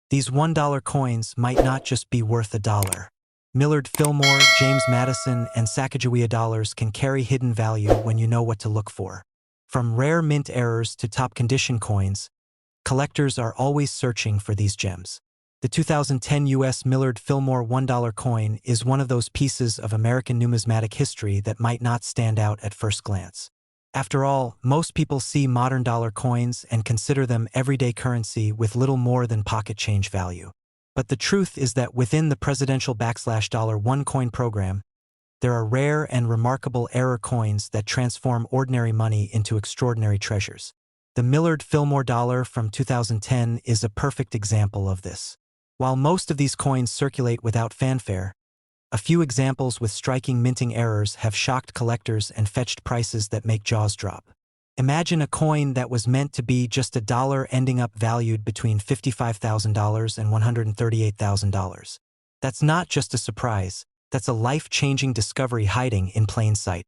These $1 coins might not just be worth $1. Millard Fillmore, James Madison, and Sacagawea dollars can carry hidden value when you know what to look for. From rare mint errors to top condition coins, collectors are always searching for these gems. The 2010 U.S. Millard Fillmore $1 coin is one of those pieces of American numismatic history that might not stand out at first glance. After all, most people see modern dollar coins and consider them everyday currency with little more than pocket change value. But the truth is that within the presidential $1 coin program, there are rare and remarkable error coins that transform ordinary money into extraordinary treasures. The Millard Fillmore dollar from 2010 is a perfect example of this. While most of these coins circulate without fanfare, a few examples with striking minting errors have shocked collectors and fetched prices that make jaws drop. Imagine a coin that was meant to be just $1 ending up valued between $55,000 and $138,000. That's not just a surprise, that's a life-changing discovery hiding in plain sight.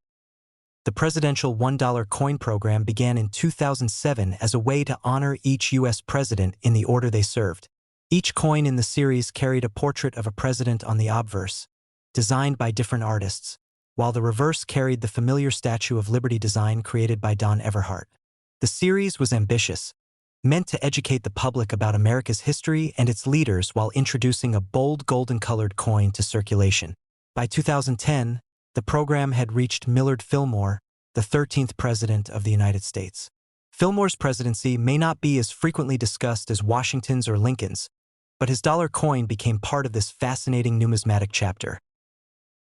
The presidential $1 coin program began in 2007 as a way to honor each U.S. president in the order they served. Each coin in the series carried a portrait of a president on the obverse, designed by different artists, while the reverse carried the familiar Statue of Liberty design created by Don Everhart. The series was ambitious, meant to educate the public about America's history and its leaders while introducing a bold golden-colored coin to circulation. By 2010, the program had reached Millard Fillmore, the 13th President of the United States. Fillmore's presidency may not be as frequently discussed as Washington's or Lincoln's, but his dollar coin became part of this fascinating numismatic chapter.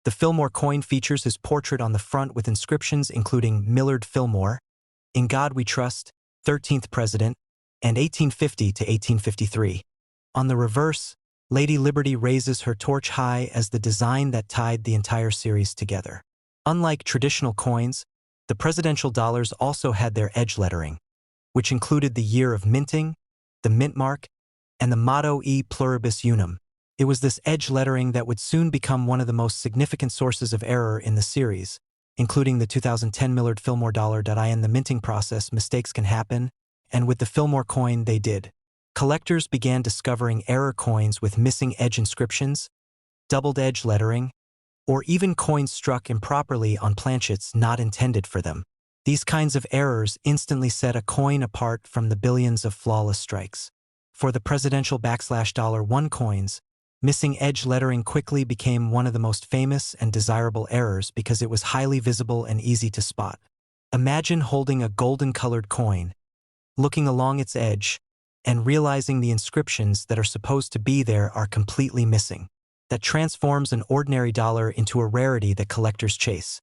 The Fillmore coin features his portrait on the front with inscriptions including Millard Fillmore, In God We Trust, 13th President, and 1850 to 1853. On the reverse, Lady Liberty raises her torch high as the design that tied the entire series together. Unlike traditional coins, the presidential dollars also had their edge lettering, which included the year of minting, the mint mark, and the motto E pluribus unum. It was this edge lettering that would soon become one of the most significant sources of error in the series, including the 2010 Millard Fillmore dollar. In the minting process, mistakes can happen, and with the Fillmore coin they did. Collectors began discovering error coins with missing edge inscriptions, doubled edge lettering, or even coins struck improperly on planchets not intended for them. These kinds of errors instantly set a coin apart from the billions of flawless strikes. For the presidential $1 coins, missing edge lettering quickly became one of the most famous and desirable errors because it was highly visible and easy to spot. Imagine holding a golden-colored coin, looking along its edge, and realizing the inscriptions that are supposed to be there are completely missing. That transforms an ordinary dollar into a rarity that collectors chase.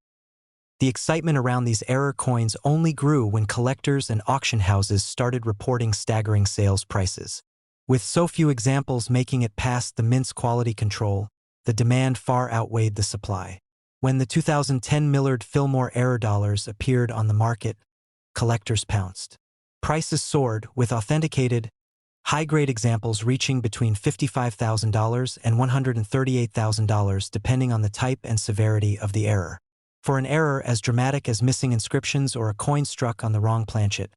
The excitement around these error coins only grew when collectors and auction houses started reporting staggering sales prices. With so few examples making it past the mint's quality control, the demand far outweighed the supply. When the 2010 Millard Fillmore error dollars appeared on the market, collectors pounced. Prices soared, with authenticated, high-grade examples reaching between $55,000 and $138,000 depending on the type and severity of the error. For an error as dramatic as missing inscriptions or a coin struck on the wrong planchet,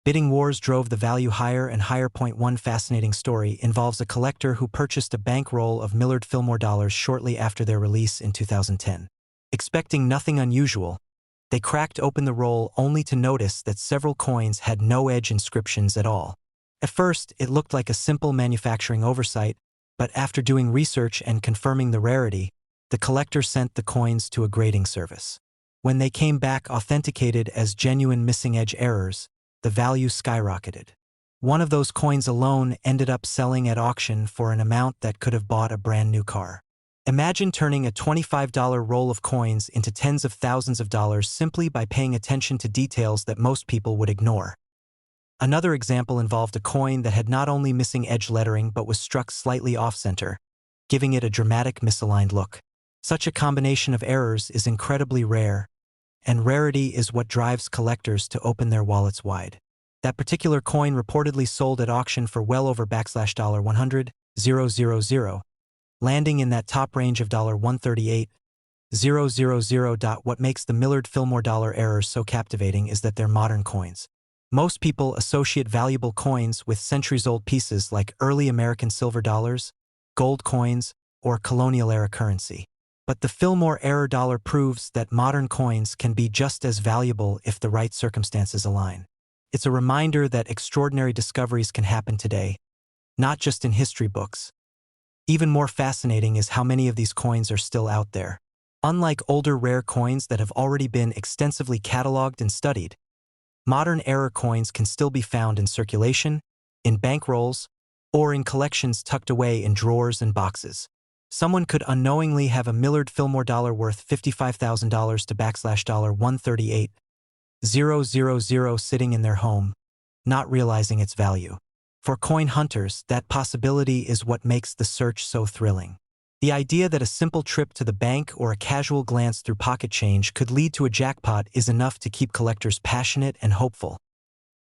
bidding wars drove the value higher and higher. One fascinating story involves a collector who purchased a bankroll of Millard Fillmore dollars shortly after their release in 2010. Expecting nothing unusual, they cracked open the roll only to notice that several coins had no edge inscriptions at all. At first, it looked like a simple manufacturing oversight, but after doing research and confirming the rarity, the collector sent the coins to a grading service. When they came back authenticated as genuine missing edge errors, the value skyrocketed. One of those coins alone ended up selling at auction for an amount that could have bought a brand new car. Imagine turning a $25 roll of coins into tens of thousands of dollars simply by paying attention to details that most people would ignore. Another example involved a coin that had not only missing edge lettering but was struck slightly off-center, giving it a dramatic misaligned look. Such a combination of errors is incredibly rare, and rarity is what drives collectors to open their wallets wide. That particular coin reportedly sold at auction for well over $100,000, landing in that top range of $138,000. What makes the Millard Fillmore dollar errors so captivating is that they're modern coins. Most people associate valuable coins with centuries-old pieces like early American silver dollars, gold coins, or colonial-era currency. But the Fillmore-era dollar proves that modern coins can be just as valuable if the right circumstances align. It's a reminder that extraordinary discoveries can happen today, not just in history books. Even more fascinating is how many of these coins are still out there. Unlike older rare coins that have already been extensively cataloged and studied, modern-era coins can still be found in circulation, in bankrolls, or in collections tucked away in drawers and boxes. Someone could unknowingly have a Millard Fillmore dollar worth $55,000 to $138,000 sitting in their home, not realizing its value. For coin hunters, that possibility is what makes the search so thrilling. The idea that a simple trip to the bank or a casual glance through pocket change could lead to a jackpot is enough to keep collectors passionate and hopeful.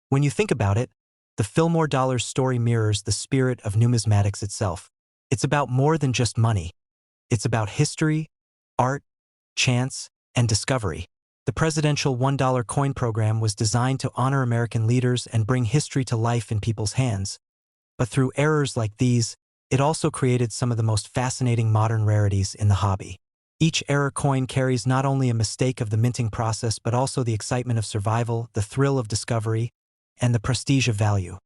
When you think about it, the Fillmore dollar's story mirrors the spirit of numismatics itself. It's about more than just money. It's about history, art, chance, and discovery. The presidential $1 coin program was designed to honor American leaders and bring history to life in people's hands. But through errors like these, it also created some of the most fascinating modern rarities in the hobby. Each error coin carries not only a mistake of the minting process but also the excitement of survival, the thrill of discovery, and the prestige of value.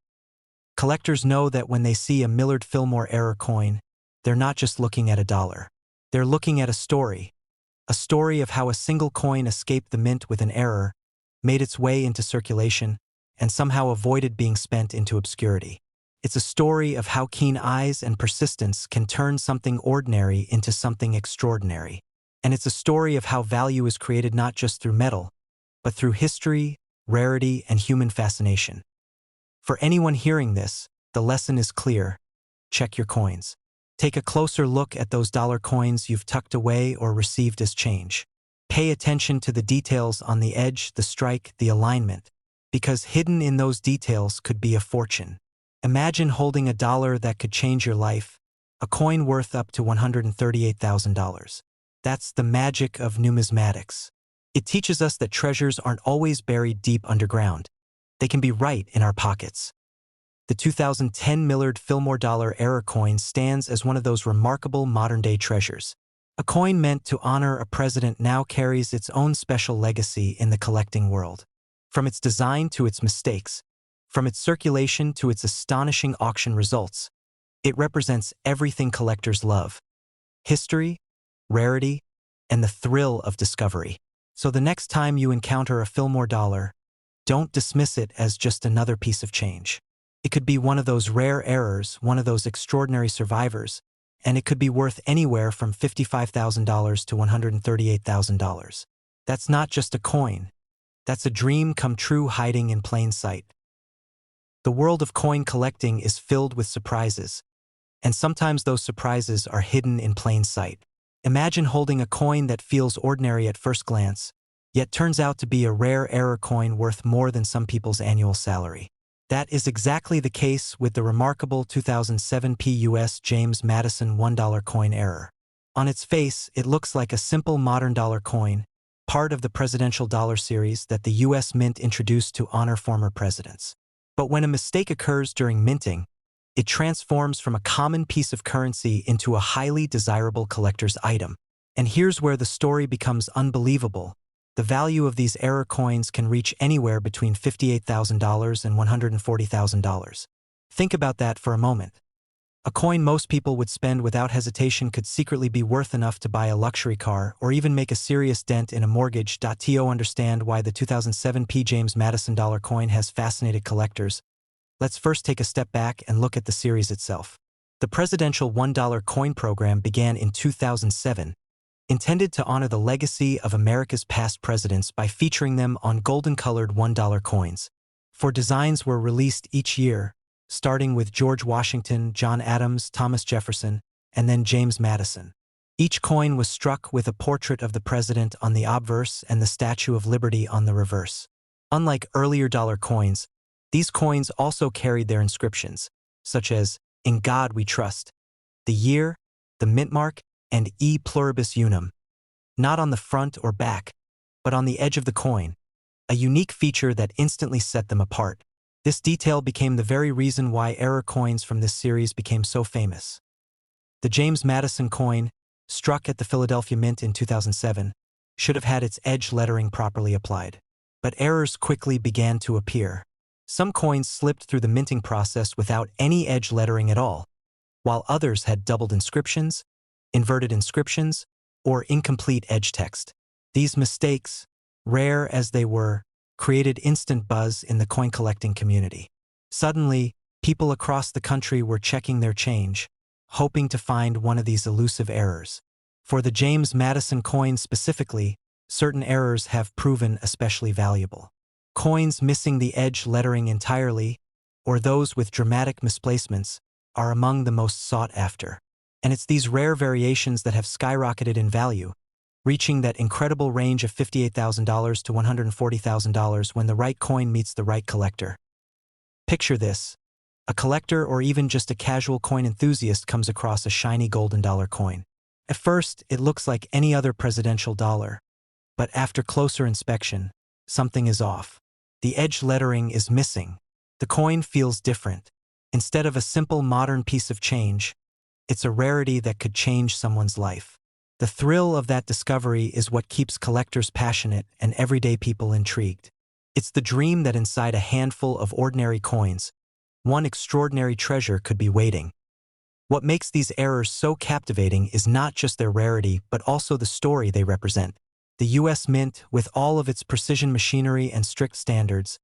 Collectors know that when they see a Millard Fillmore error coin, they're not just looking at a dollar. They're looking at a story of how a single coin escaped the mint with an error, made its way into circulation, and somehow avoided being spent into obscurity. It's a story of how keen eyes and persistence can turn something ordinary into something extraordinary. And it's a story of how value is created not just through metal, but through history, rarity, and human fascination. For anyone hearing this, the lesson is clear. Check your coins. Take a closer look at those dollar coins you've tucked away or received as change. Pay attention to the details on the edge, the strike, the alignment, because hidden in those details could be a fortune. Imagine holding a dollar that could change your life, a coin worth up to $138,000. That's the magic of numismatics. It teaches us that treasures aren't always buried deep underground. They can be right in our pockets. The 2010 Millard Fillmore dollar error coin stands as one of those remarkable modern-day treasures. A coin meant to honor a president now carries its own special legacy in the collecting world. From its design to its mistakes, from its circulation to its astonishing auction results, it represents everything collectors love: history, rarity, and the thrill of discovery. So the next time you encounter a Fillmore dollar, don't dismiss it as just another piece of change. It could be one of those rare errors, one of those extraordinary survivors, and it could be worth anywhere from $55,000 to $138,000. That's not just a coin. That's a dream come true hiding in plain sight. The world of coin collecting is filled with surprises, and sometimes those surprises are hidden in plain sight. Imagine holding a coin that feels ordinary at first glance, yet turns out to be a rare error coin worth more than some people's annual salary. That is exactly the case with the remarkable 2007 U.S. James Madison $1 coin error. On its face, it looks like a simple modern dollar coin, part of the presidential dollar series that the U.S. Mint introduced to honor former presidents. But when a mistake occurs during minting, it transforms from a common piece of currency into a highly desirable collector's item. And here's where the story becomes unbelievable. The value of these error coins can reach anywhere between $58,000 and $140,000. Think about that for a moment. A coin most people would spend without hesitation could secretly be worth enough to buy a luxury car or even make a serious dent in a mortgage. To understand why the 2007 James Madison dollar coin has fascinated collectors, let's first take a step back and look at the series itself. The presidential $1 coin program began in 2007, intended to honor the legacy of America's past presidents by featuring them on golden-colored $1 coins. Four designs were released each year, starting with George Washington, John Adams, Thomas Jefferson, and then James Madison. Each coin was struck with a portrait of the president on the obverse and the Statue of Liberty on the reverse. Unlike earlier dollar coins, these coins also carried their inscriptions, such as "In God We Trust," the year, the mint mark, and E Pluribus Unum, not on the front or back, but on the edge of the coin, a unique feature that instantly set them apart. This detail became the very reason why error coins from this series became so famous. The James Madison coin, struck at the Philadelphia Mint in 2007, should have had its edge lettering properly applied. But errors quickly began to appear. Some coins slipped through the minting process without any edge lettering at all, while others had doubled inscriptions, inverted inscriptions, or incomplete edge text. These mistakes, rare as they were, created instant buzz in the coin collecting community. Suddenly, people across the country were checking their change, hoping to find one of these elusive errors. For the James Madison coin specifically, certain errors have proven especially valuable. Coins missing the edge lettering entirely, or those with dramatic misplacements, are among the most sought after. And it's these rare variations that have skyrocketed in value, reaching that incredible range of $58,000 to $140,000 when the right coin meets the right collector. Picture this. A collector or even just a casual coin enthusiast comes across a shiny golden dollar coin. At first, it looks like any other presidential dollar, but after closer inspection, something is off. The edge lettering is missing. The coin feels different. Instead of a simple modern piece of change, it's a rarity that could change someone's life. The thrill of that discovery is what keeps collectors passionate and everyday people intrigued. It's the dream that inside a handful of ordinary coins, one extraordinary treasure could be waiting. What makes these errors so captivating is not just their rarity, but also the story they represent. The U.S. Mint, with all of its precision machinery and strict standards,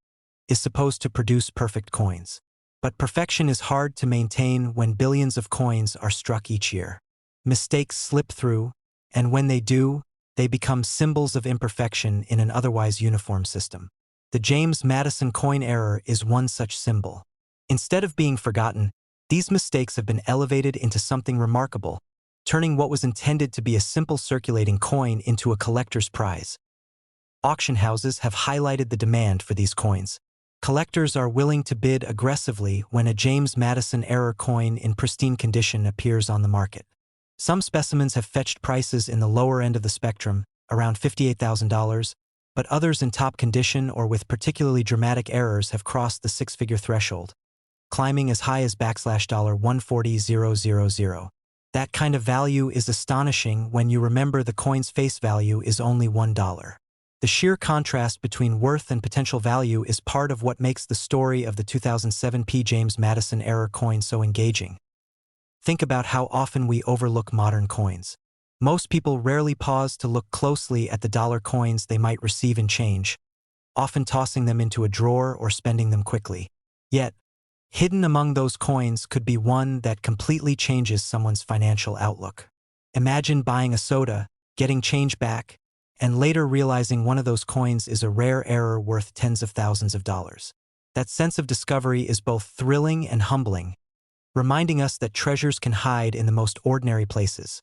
is supposed to produce perfect coins. But perfection is hard to maintain when billions of coins are struck each year. Mistakes slip through, and when they do, they become symbols of imperfection in an otherwise uniform system. The James Madison coin error is one such symbol. Instead of being forgotten, these mistakes have been elevated into something remarkable, turning what was intended to be a simple circulating coin into a collector's prize. Auction houses have highlighted the demand for these coins. Collectors are willing to bid aggressively when a James Madison error coin in pristine condition appears on the market. Some specimens have fetched prices in the lower end of the spectrum, around $58,000, but others in top condition or with particularly dramatic errors have crossed the six-figure threshold, climbing as high as $140,000. That kind of value is astonishing when you remember the coin's face value is only $1. The sheer contrast between worth and potential value is part of what makes the story of the 2007 James Madison error coin so engaging. Think about how often we overlook modern coins. Most people rarely pause to look closely at the dollar coins they might receive in change, often tossing them into a drawer or spending them quickly. Yet, hidden among those coins could be one that completely changes someone's financial outlook. Imagine buying a soda, getting change back, and later realizing one of those coins is a rare error worth tens of thousands of dollars. That sense of discovery is both thrilling and humbling, reminding us that treasures can hide in the most ordinary places.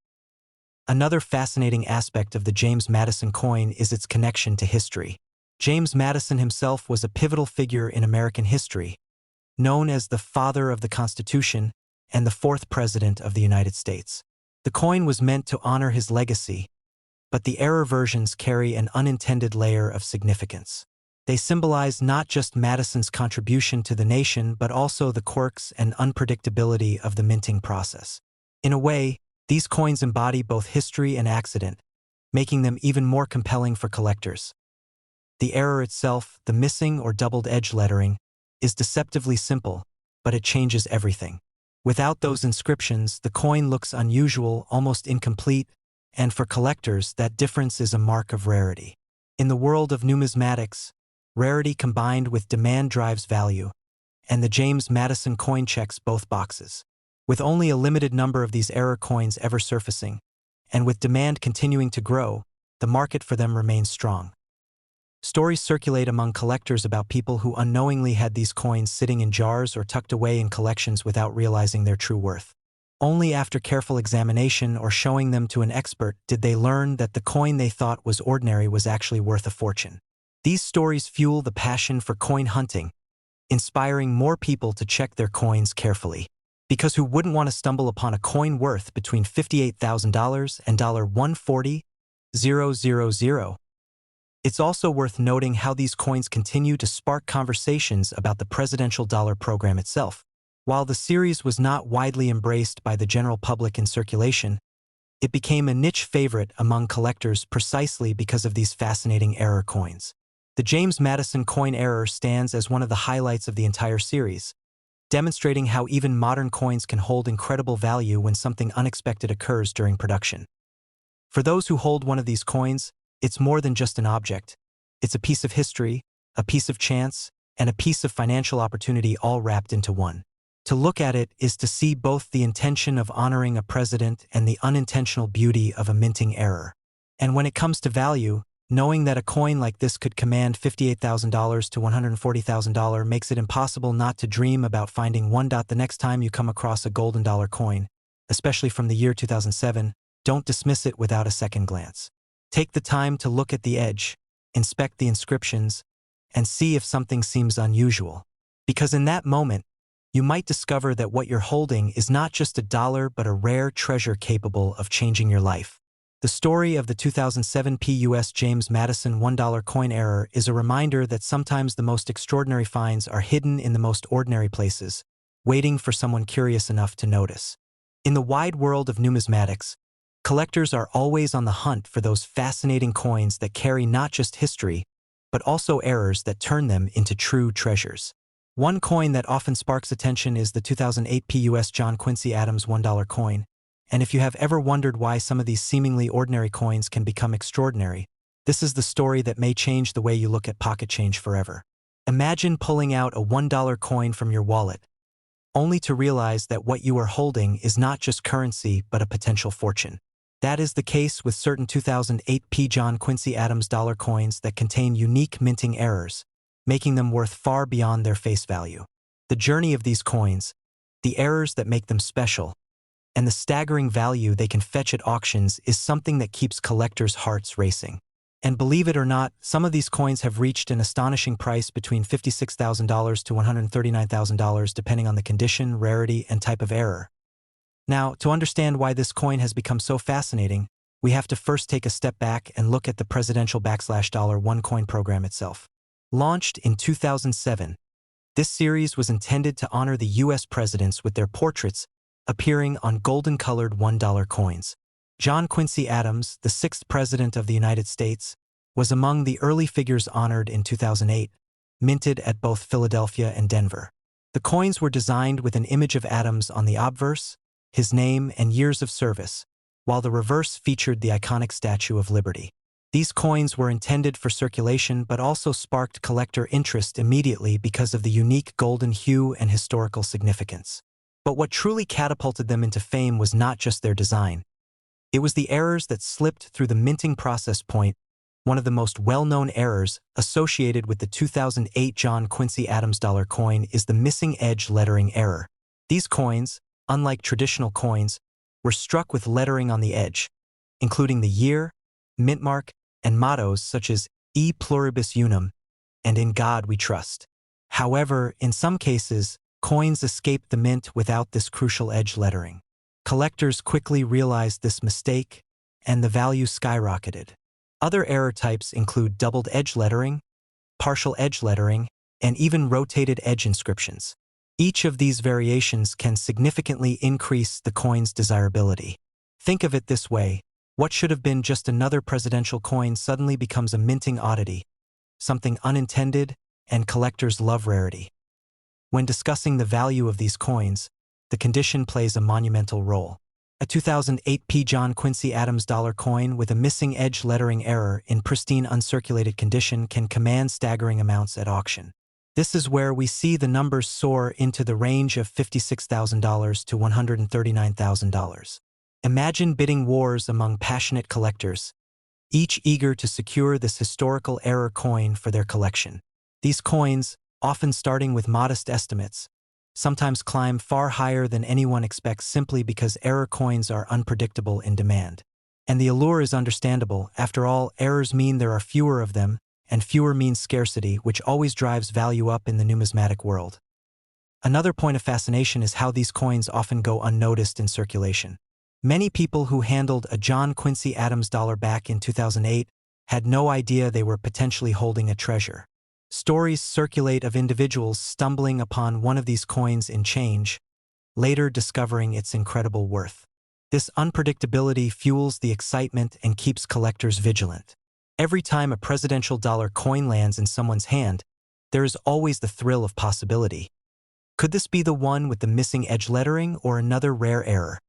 Another fascinating aspect of the James Madison coin is its connection to history. James Madison himself was a pivotal figure in American history, known as the Father of the Constitution and the fourth President of the United States. The coin was meant to honor his legacy, but the error versions carry an unintended layer of significance. They symbolize not just Madison's contribution to the nation, but also the quirks and unpredictability of the minting process. In a way, these coins embody both history and accident, making them even more compelling for collectors. The error itself, the missing or doubled edge lettering, is deceptively simple, but it changes everything. Without those inscriptions, the coin looks unusual, almost incomplete, and for collectors, that difference is a mark of rarity. In the world of numismatics, rarity combined with demand drives value, and the James Madison coin checks both boxes. With only a limited number of these error coins ever surfacing, and with demand continuing to grow, the market for them remains strong. Stories circulate among collectors about people who unknowingly had these coins sitting in jars or tucked away in collections without realizing their true worth. Only after careful examination or showing them to an expert did they learn that the coin they thought was ordinary was actually worth a fortune. These stories fuel the passion for coin hunting, inspiring more people to check their coins carefully. Because who wouldn't want to stumble upon a coin worth between $58,000 and $140,000? It's also worth noting how these coins continue to spark conversations about the presidential dollar program itself. While the series was not widely embraced by the general public in circulation, it became a niche favorite among collectors precisely because of these fascinating error coins. The James Madison coin error stands as one of the highlights of the entire series, demonstrating how even modern coins can hold incredible value when something unexpected occurs during production. For those who hold one of these coins, it's more than just an object. It's a piece of history, a piece of chance, and a piece of financial opportunity all wrapped into one. To look at it is to see both the intention of honoring a president and the unintentional beauty of a minting error. And when it comes to value, knowing that a coin like this could command $58,000 to $140,000 makes it impossible not to dream about finding one. The next time you come across a golden dollar coin, especially from the year 2007, don't dismiss it without a second glance. Take the time to look at the edge, inspect the inscriptions, and see if something seems unusual. Because in that moment, you might discover that what you're holding is not just a dollar but a rare treasure capable of changing your life. The story of the 2007 U.S. James Madison $1 coin error is a reminder that sometimes the most extraordinary finds are hidden in the most ordinary places, waiting for someone curious enough to notice. In the wide world of numismatics, collectors are always on the hunt for those fascinating coins that carry not just history, but also errors that turn them into true treasures. One coin that often sparks attention is the 2008 U.S. John Quincy Adams $1 coin, and if you have ever wondered why some of these seemingly ordinary coins can become extraordinary, this is the story that may change the way you look at pocket change forever. Imagine pulling out a $1 coin from your wallet, only to realize that what you are holding is not just currency but a potential fortune. That is the case with certain 2008 John Quincy Adams dollar coins that contain unique minting errors, making them worth far beyond their face value. The journey of these coins, the errors that make them special, and the staggering value they can fetch at auctions is something that keeps collectors' hearts racing. And believe it or not, some of these coins have reached an astonishing price between $56,000 to $139,000 depending on the condition, rarity, and type of error. Now, to understand why this coin has become so fascinating, we have to first take a step back and look at the presidential $1 coin program itself. Launched in 2007, this series was intended to honor the U.S. presidents with their portraits appearing on golden-colored $1 coins. John Quincy Adams, the sixth president of the United States, was among the early figures honored in 2008, minted at both Philadelphia and Denver. The coins were designed with an image of Adams on the obverse, his name and years of service, while the reverse featured the iconic Statue of Liberty. These coins were intended for circulation but also sparked collector interest immediately because of the unique golden hue and historical significance. But what truly catapulted them into fame was not just their design. It was the errors that slipped through the minting process. One of the most well-known errors associated with the 2008 John Quincy Adams dollar coin is the missing edge lettering error. These coins, unlike traditional coins, were struck with lettering on the edge, including the year, mint mark, and mottos such as E pluribus unum and In God We Trust. However, in some cases, coins escaped the mint without this crucial edge lettering. Collectors quickly realized this mistake, and the value skyrocketed. Other error types include doubled edge lettering, partial edge lettering, and even rotated edge inscriptions. Each of these variations can significantly increase the coin's desirability. Think of it this way: what should have been just another presidential coin suddenly becomes a minting oddity, something unintended, and collectors love rarity. When discussing the value of these coins, the condition plays a monumental role. A 2008 John Quincy Adams dollar coin with a missing edge lettering error in pristine uncirculated condition can command staggering amounts at auction. This is where we see the numbers soar into the range of $56,000 to $139,000. Imagine bidding wars among passionate collectors, each eager to secure this historical error coin for their collection. These coins, often starting with modest estimates, sometimes climb far higher than anyone expects simply because error coins are unpredictable in demand. And the allure is understandable. After all, errors mean there are fewer of them, and fewer means scarcity, which always drives value up in the numismatic world. Another point of fascination is how these coins often go unnoticed in circulation. Many people who handled a John Quincy Adams dollar back in 2008 had no idea they were potentially holding a treasure. Stories circulate of individuals stumbling upon one of these coins in change, later discovering its incredible worth. This unpredictability fuels the excitement and keeps collectors vigilant. Every time a presidential dollar coin lands in someone's hand, there is always the thrill of possibility. Could this be the one with the missing edge lettering or another rare error?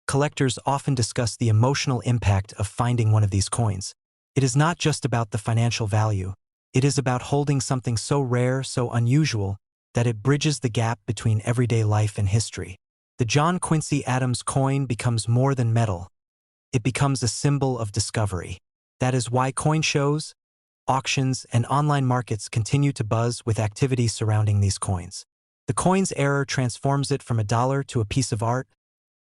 Collectors often discuss the emotional impact of finding one of these coins. It is not just about the financial value. It is about holding something so rare, so unusual, that it bridges the gap between everyday life and history. The John Quincy Adams coin becomes more than metal. It becomes a symbol of discovery. That is why coin shows, auctions, and online markets continue to buzz with activity surrounding these coins. The coin's era transforms it from a dollar to a piece of art,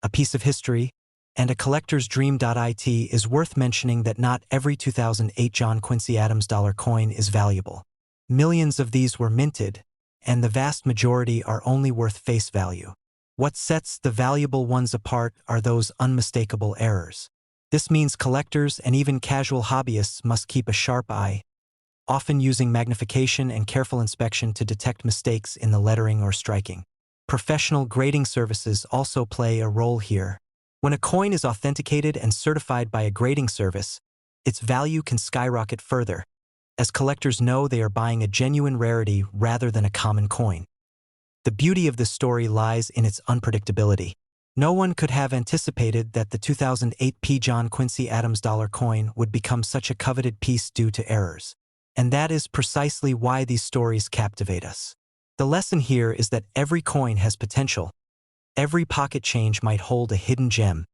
a piece of history, and a collector's dream. It is worth mentioning that not every 2008 John Quincy Adams dollar coin is valuable. Millions of these were minted, and the vast majority are only worth face value. What sets the valuable ones apart are those unmistakable errors. This means collectors and even casual hobbyists must keep a sharp eye, often using magnification and careful inspection to detect mistakes in the lettering or striking. Professional grading services also play a role here. When a coin is authenticated and certified by a grading service, its value can skyrocket further, as collectors know they are buying a genuine rarity rather than a common coin. The beauty of this story lies in its unpredictability. No one could have anticipated that the 2008 John Quincy Adams dollar coin would become such a coveted piece due to errors. And that is precisely why these stories captivate us. The lesson here is that every coin has potential. Every pocket change might hold a hidden gem,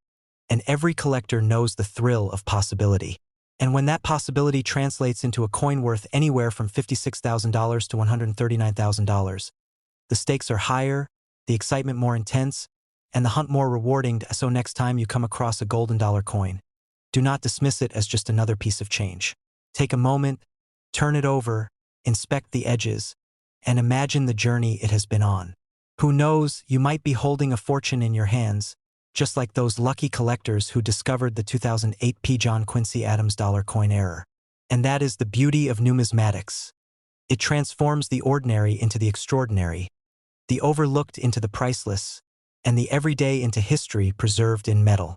and every collector knows the thrill of possibility. And when that possibility translates into a coin worth anywhere from $56,000 to $139,000, the stakes are higher, the excitement more intense, and the hunt more rewarding. So next time you come across a golden dollar coin, do not dismiss it as just another piece of change. Take a moment, turn it over, inspect the edges, and imagine the journey it has been on. Who knows, you might be holding a fortune in your hands, just like those lucky collectors who discovered the 2008 John Quincy Adams dollar coin error. And that is the beauty of numismatics. It transforms the ordinary into the extraordinary, the overlooked into the priceless, and the everyday into history preserved in metal.